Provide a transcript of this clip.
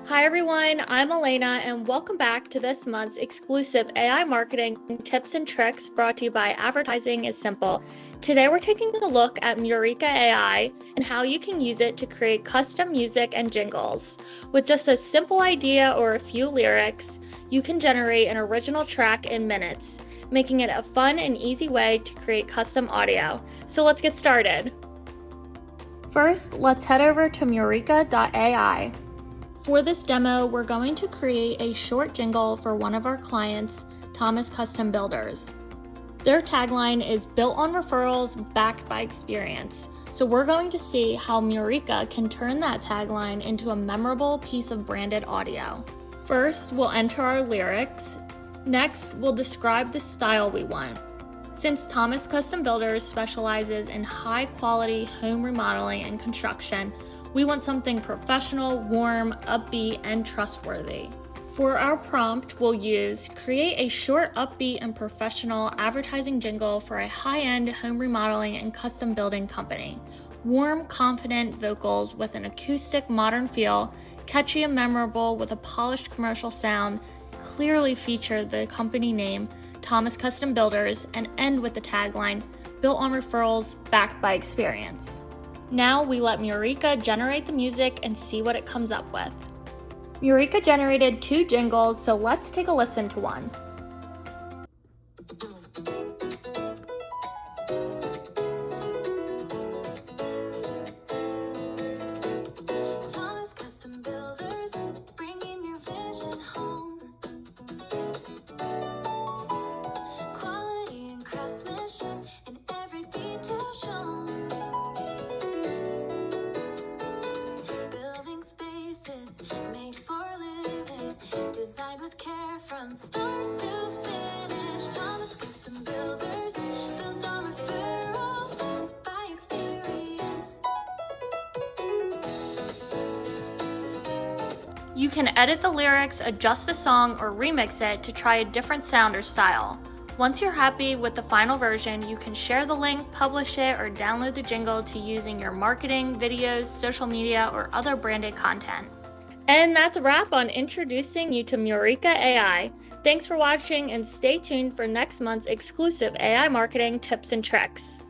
Hi everyone, I'm Elena and welcome back to this month's exclusive AI marketing tips and tricks brought to you by Advertising is Simple. Today we're taking a look at Mureka AI and how you can use it to create custom music and jingles. With just a simple idea or a few lyrics, you can generate an original track in minutes, making it a fun and easy way to create custom audio. So let's get started. First, let's head over to Mureka.ai. For this demo, we're going to create a short jingle for one of our clients, Thomas Custom Builders. Their tagline is built on referrals, backed by experience. So we're going to see how Mureka can turn that tagline into a memorable piece of branded audio. First, we'll enter our lyrics. Next, we'll describe the style we want. Since Thomas Custom Builders specializes in high-quality home remodeling and construction, we want something professional, warm, upbeat, and trustworthy. For our prompt, we'll use create a short, upbeat, and professional advertising jingle for a high-end home remodeling and custom building company. Warm, confident vocals with an acoustic, modern feel, catchy and memorable with a polished commercial sound, clearly feature the company name, Thomas Custom Builders, and end with the tagline, built on referrals, backed by experience. Now we let Mureka generate the music and see what it comes up with. Mureka generated 2 jingles, so let's take a listen to one. Thomas Custom Builders, bringing your vision home. Quality and craftsmanship in every detail shown. Building spaces made for living, designed with care from start to finish. Thomas Custom Builders, built on referrals, backed by experience. You can edit the lyrics, adjust the song, or remix it to try a different sound or style. Once you're happy with the final version, you can share the link, publish it, or download the jingle to use in your marketing, videos, social media, or other branded content. And that's a wrap on introducing you to Mureka AI. Thanks for watching and stay tuned for next month's exclusive AI marketing tips and tricks.